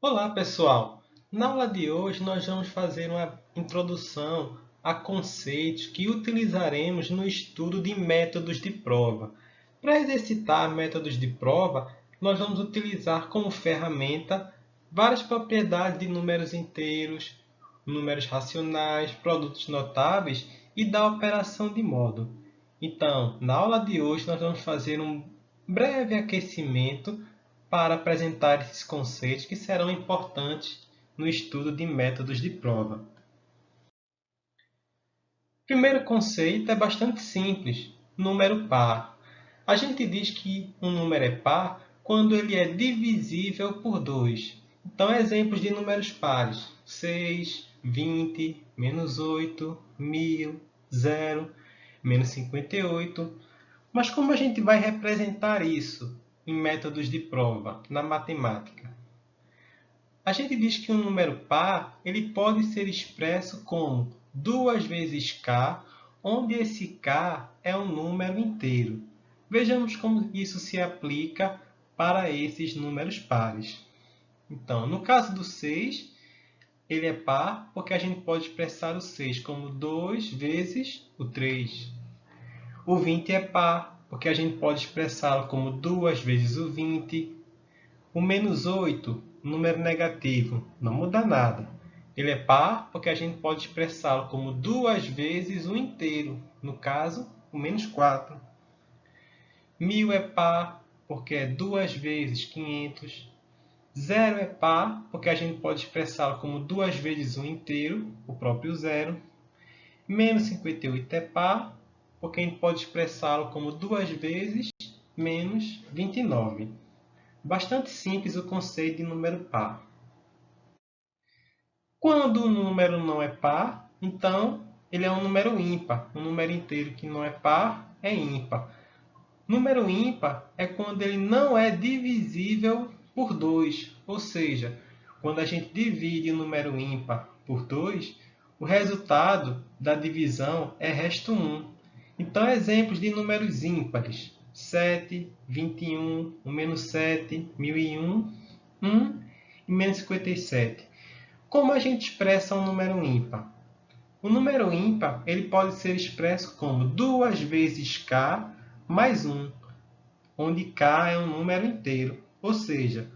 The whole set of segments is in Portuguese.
Olá, pessoal! Na aula de hoje, nós vamos fazer uma introdução a conceitos que utilizaremos no estudo de métodos de prova. Para exercitar métodos de prova, nós vamos utilizar como ferramenta várias propriedades de números inteiros, números racionais, produtos notáveis e da operação de modo. Então, na aula de hoje, nós vamos fazer um breve aquecimento para apresentar esses conceitos que serão importantes no estudo de métodos de prova. O primeiro conceito é bastante simples, número par. A gente diz que um número é par quando ele é divisível por 2. Então, exemplos de números pares: 6, 20, menos 8, 1000, 0, menos 58. Mas como a gente vai representar isso em métodos de prova, na matemática? A gente diz que um número par ele pode ser expresso como 2 vezes k, onde esse k é um número inteiro. Vejamos como isso se aplica para esses números pares. Então, no caso do 6, ele é par porque a gente pode expressar o 6 como 2 vezes o 3. O 20 é par porque a gente pode expressá-lo como 2 vezes o 20. O menos 8, número negativo, não muda nada. Ele é par porque a gente pode expressá-lo como 2 vezes o inteiro, no caso, o menos 4. 1000 é par porque é 2 vezes 500. 0 é par porque a gente pode expressá-lo como 2 vezes o inteiro, o próprio zero. Menos 58 é par porque a gente pode expressá-lo como 2 vezes menos 29. Bastante simples o conceito de número par. Quando o número não é par, então ele é um número ímpar. Um número inteiro que não é par é ímpar. Número ímpar é quando ele não é divisível por 2, ou seja, quando a gente divide o número ímpar por 2, o resultado da divisão é resto 1. Então, exemplos de números ímpares: 7, 21, o menos 7, 1001, 1 e menos 57. Como a gente expressa um número ímpar? O número ímpar ele pode ser expresso como 2 vezes k mais 1, onde k é um número inteiro. Ou seja,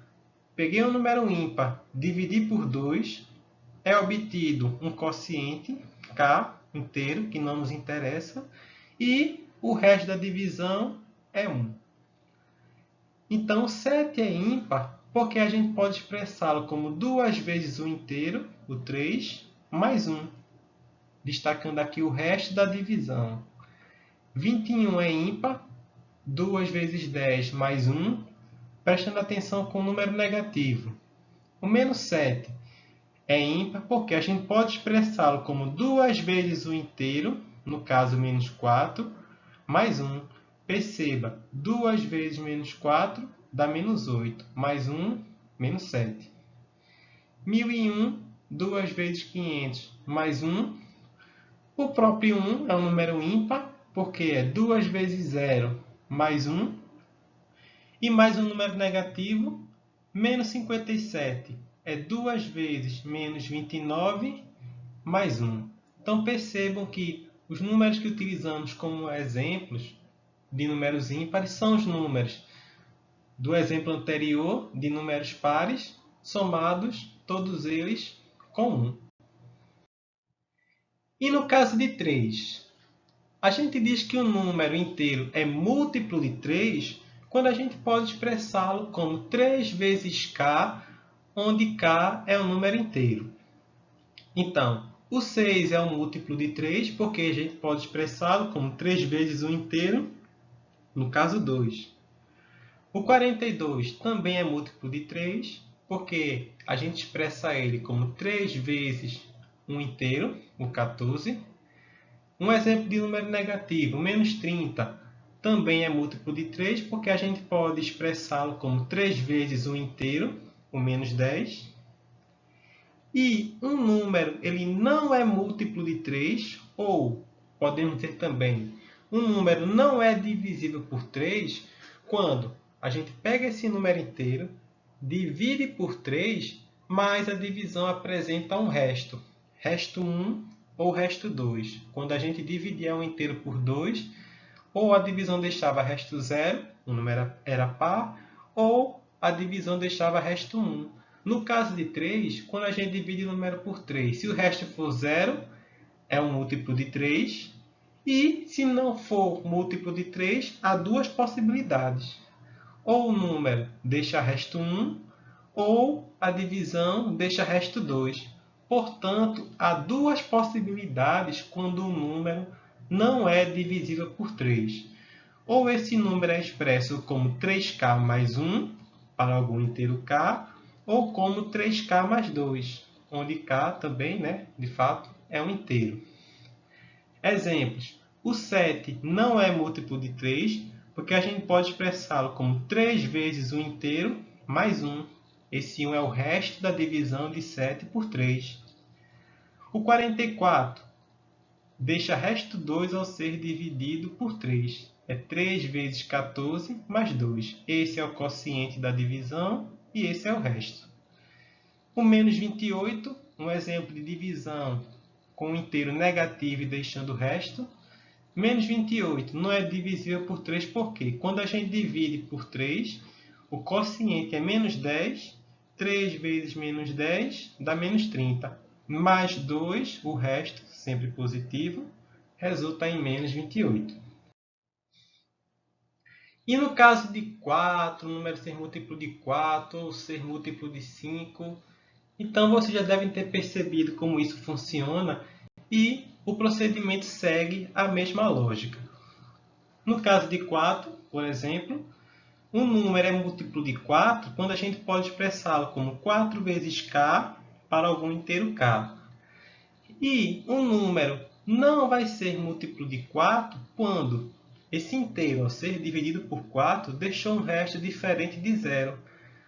peguei um número ímpar, dividi por 2, é obtido um quociente, k, inteiro, que não nos interessa, e o resto da divisão é 1. Então, 7 é ímpar porque a gente pode expressá-lo como 2 vezes o inteiro, o 3, mais 1, destacando aqui o resto da divisão. 21 é ímpar, 2 vezes 10 mais 1, prestando atenção com o número negativo. O menos 7 é ímpar porque a gente pode expressá-lo como 2 vezes o inteiro, no caso menos 4, mais 1. Perceba, 2 vezes menos 4 dá menos 8, mais 1, menos 7. 1001, 2 vezes 500, mais 1. O próprio 1 é um número ímpar, porque é 2 vezes 0, mais 1. E mais um número negativo, menos 57, é 2 vezes menos 29, mais 1. Então percebam que os números que utilizamos como exemplos de números ímpares são os números do exemplo anterior de números pares, somados todos eles com 1. E no caso de 3, a gente diz que o número inteiro é múltiplo de 3 quando a gente pode expressá-lo como 3 vezes k, onde k é um número inteiro. Então, o 6 é um múltiplo de 3 porque a gente pode expressá-lo como 3 vezes o inteiro, no caso 2. O 42 também é múltiplo de 3, porque a gente expressa ele como 3 vezes um inteiro, o 14. Um exemplo de número negativo, menos 30, também é múltiplo de 3, porque a gente pode expressá-lo como 3 vezes o inteiro, o menos 10. E um número ele não é múltiplo de 3, ou podemos dizer também, um número não é divisível por 3 quando a gente pega esse número inteiro, divide por 3, mas a divisão apresenta um resto. Resto 1 ou resto 2. Quando a gente dividia um inteiro por 2, ou a divisão deixava resto 0, o número era par, ou a divisão deixava resto 1. No caso de 3, quando a gente divide o número por 3, se o resto for 0, é um múltiplo de 3. E se não for múltiplo de 3, há duas possibilidades. Ou o número deixa resto 1, ou a divisão deixa resto 2. Portanto, há duas possibilidades quando o número não é divisível por 3. Ou esse número é expresso como 3k mais 1, para algum inteiro k, ou como 3k mais 2, onde k também, de fato, é um inteiro. Exemplos. O 7 não é múltiplo de 3, porque a gente pode expressá-lo como 3 vezes o inteiro mais 1. Esse 1 é o resto da divisão de 7 por 3. O 44 deixa resto 2 ao ser dividido por 3. É 3 vezes 14 mais 2. Esse é o quociente da divisão e esse é o resto. O menos 28, um exemplo de divisão com um inteiro negativo e deixando o resto. Menos 28 não é divisível por 3 porque quando a gente divide por 3, o quociente é menos 10. 3 vezes menos 10 dá menos 30. Mais 2, o resto, sempre positivo, resulta em menos 28. E no caso de 4, o número ser múltiplo de 4 ou ser múltiplo de 5, então vocês já devem ter percebido como isso funciona e o procedimento segue a mesma lógica. No caso de 4, por exemplo, um número é múltiplo de 4 quando a gente pode expressá-lo como 4 vezes k para algum inteiro k. E um número não vai ser múltiplo de 4 quando esse inteiro, ao ser dividido por 4, deixou um resto diferente de zero.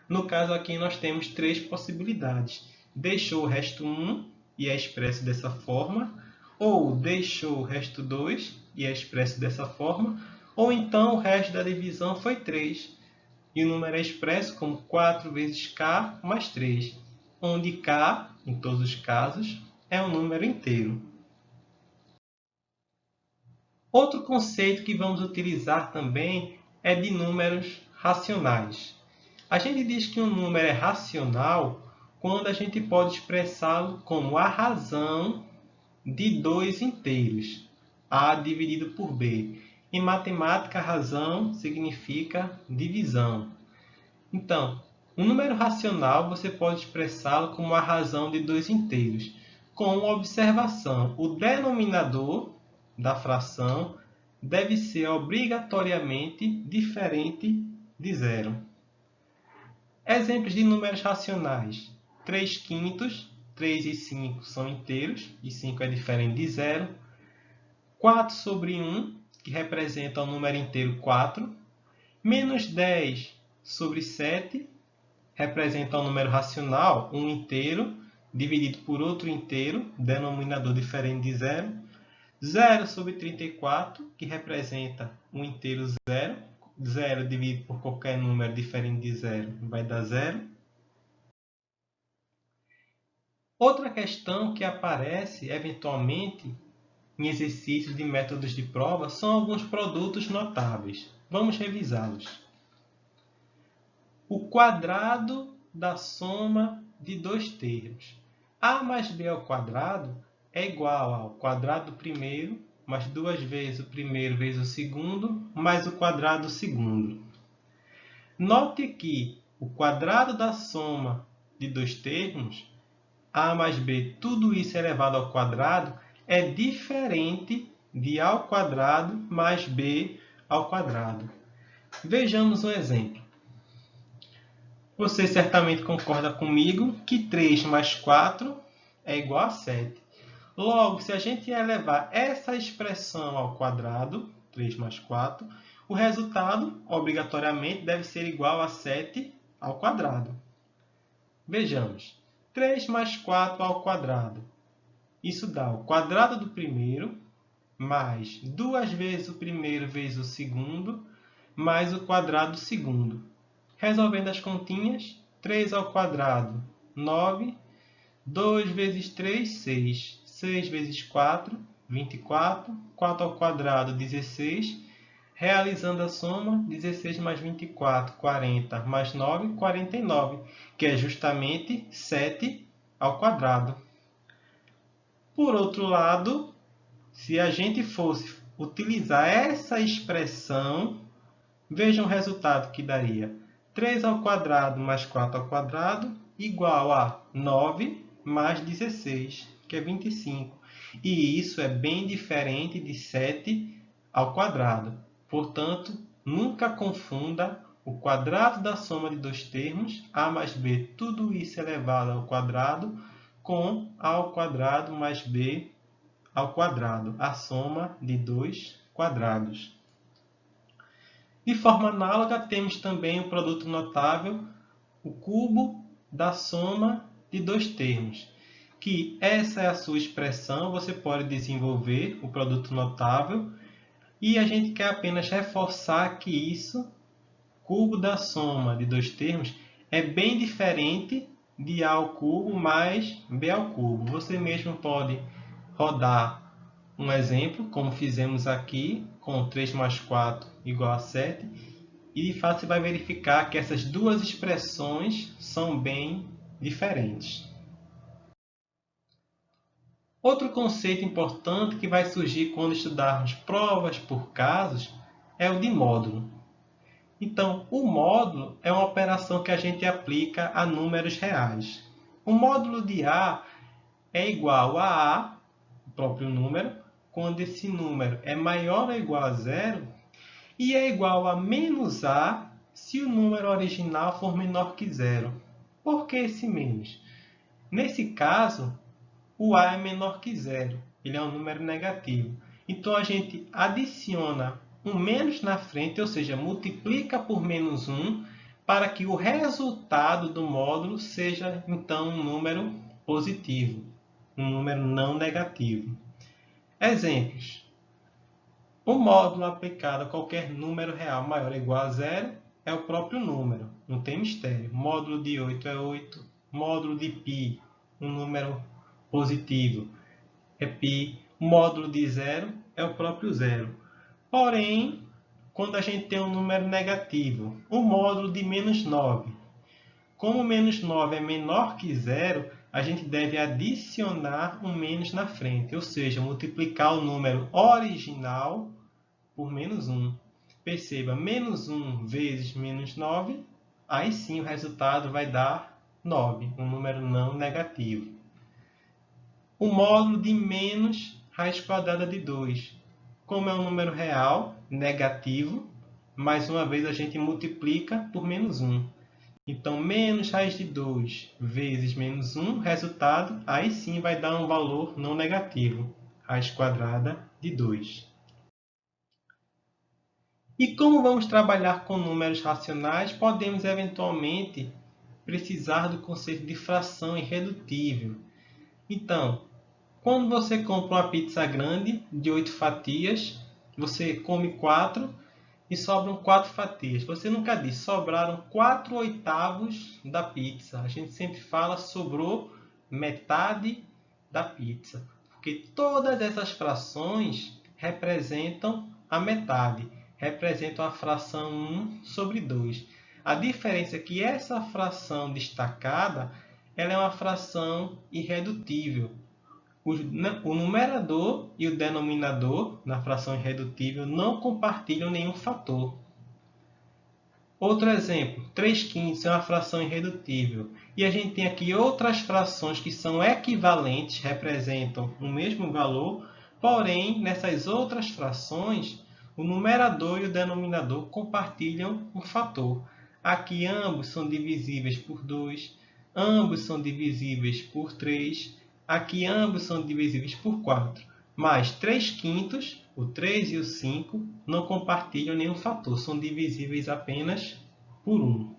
No caso aqui nós temos três possibilidades. Deixou o resto 1 e é expresso dessa forma, ou deixou o resto 2 e é expresso dessa forma, ou então o resto da divisão foi 3 e o número é expresso como 4 vezes k mais 3, onde k, em todos os casos, é um número inteiro. Outro conceito que vamos utilizar também é de números racionais. A gente diz que um número é racional quando a gente pode expressá-lo como a razão de dois inteiros, A dividido por B. Em matemática, razão significa divisão. Então, um número racional você pode expressá-lo como a razão de dois inteiros, com uma observação: o denominador da fração deve ser obrigatoriamente diferente de zero. Exemplos de números racionais: 3 quintos, 3 e 5 são inteiros, e 5 é diferente de zero. 4 sobre 1, que representa o número inteiro 4. Menos 10 sobre 7, representa o número racional, um inteiro, dividido por outro inteiro, denominador diferente de zero. 0 sobre 34, que representa um inteiro 0. 0 dividido por qualquer número diferente de 0 vai dar 0. Outra questão que aparece eventualmente em exercícios de métodos de prova são alguns produtos notáveis. Vamos revisá-los. O quadrado da soma de dois termos. A mais b ao quadrado é igual ao quadrado do primeiro, mais duas vezes o primeiro vezes o segundo, mais o quadrado do segundo. Note que o quadrado da soma de dois termos, a mais b, tudo isso elevado ao quadrado, é diferente de a ao quadrado mais b ao quadrado. Vejamos um exemplo. Você certamente concorda comigo que 3 mais 4 é igual a 7. Logo, se a gente elevar essa expressão ao quadrado, 3 mais 4, o resultado, obrigatoriamente, deve ser igual a 7 ao quadrado. Vejamos. 3 mais 4 ao quadrado. Isso dá o quadrado do primeiro, mais 2 vezes o primeiro vezes o segundo, mais o quadrado do segundo. Resolvendo as continhas, 3 ao quadrado 9. 2 vezes 3, 6. 6 vezes 4, 24. 4 ao quadrado, 16. Realizando a soma, 16 mais 24, 40, mais 9, 49, que é justamente 7 ao quadrado. Por outro lado, se a gente fosse utilizar essa expressão, veja o resultado que daria. 3 ao quadrado mais 4 ao quadrado igual a 9 mais 16, que é 25. E isso é bem diferente de 7 ao quadrado. Portanto, nunca confunda o quadrado da soma de dois termos, a mais b, tudo isso elevado ao quadrado, com a ao quadrado mais b ao quadrado, a soma de dois quadrados. De forma análoga, temos também o produto notável, o cubo da soma de dois termos, que essa é a sua expressão, você pode desenvolver o produto notável, e a gente quer apenas reforçar que isso, cubo da soma de dois termos, é bem diferente de a ao cubo mais b ao cubo. Você mesmo pode rodar um exemplo, como fizemos aqui, com 3 mais 4 igual a 7, e de fato você vai verificar que essas duas expressões são bem diferentes. Outro conceito importante que vai surgir quando estudarmos provas por casos é o de módulo. Então, o módulo é uma operação que a gente aplica a números reais. O módulo de A é igual a, o próprio número, quando esse número é maior ou igual a zero, e é igual a menos A se o número original for menor que zero. Por que esse menos? Nesse caso, o A é menor que zero, ele é um número negativo. Então, a gente adiciona um menos na frente, ou seja, multiplica por menos 1, para que o resultado do módulo seja, então, um número positivo, um número não negativo. Exemplos. O módulo aplicado a qualquer número real maior ou igual a zero é o próprio número, não tem mistério. Módulo de 8 é 8, módulo de π, um número positivo, é π. O módulo de zero é o próprio zero. Porém, quando a gente tem um número negativo, o módulo de menos 9. Como menos 9 é menor que zero, a gente deve adicionar um menos na frente, ou seja, multiplicar o número original por menos 1. Perceba, menos 1 vezes menos 9, aí sim o resultado vai dar 9, um número não negativo. O módulo de menos raiz quadrada de 2. Como é um número real, negativo, mais uma vez a gente multiplica por menos 1. Então, menos raiz de 2 vezes menos 1, resultado, aí sim vai dar um valor não negativo, raiz quadrada de 2. E como vamos trabalhar com números racionais, podemos eventualmente precisar do conceito de fração irredutível. Então, quando você compra uma pizza grande de 8 fatias, você come 4 e sobram 4 fatias. Você nunca diz, sobraram 4/8 da pizza. A gente sempre fala, sobrou metade da pizza. Porque todas essas frações representam a metade. Representam a fração 1 sobre 2. A diferença é que essa fração destacada ela é uma fração irredutível. O numerador e o denominador na fração irredutível não compartilham nenhum fator. Outro exemplo, 3/5 é uma fração irredutível. E a gente tem aqui outras frações que são equivalentes, representam o mesmo valor, porém, nessas outras frações, o numerador e o denominador compartilham um fator. Aqui ambos são divisíveis por 2, ambos são divisíveis por 3, aqui ambos são divisíveis por 4. Mas 3/5, o 3 e o 5, não compartilham nenhum fator, são divisíveis apenas por 1.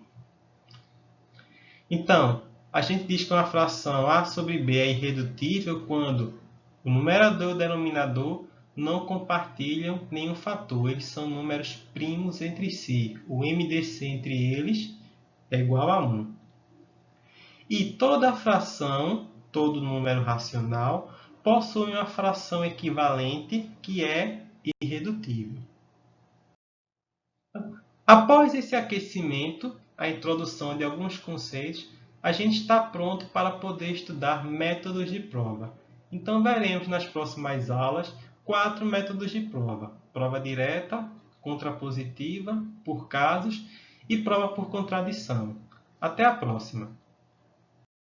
Então, a gente diz que uma fração A sobre B é irredutível quando o numerador e o denominador não compartilham nenhum fator, eles são números primos entre si. O MDC entre eles é igual a 1. E toda fração, todo número racional, possui uma fração equivalente que é irredutível. Após esse aquecimento, a introdução de alguns conceitos, a gente está pronto para poder estudar métodos de prova. Então, veremos nas próximas aulas 4 métodos de prova: prova direta, contrapositiva, por casos e prova por contradição. Até a próxima!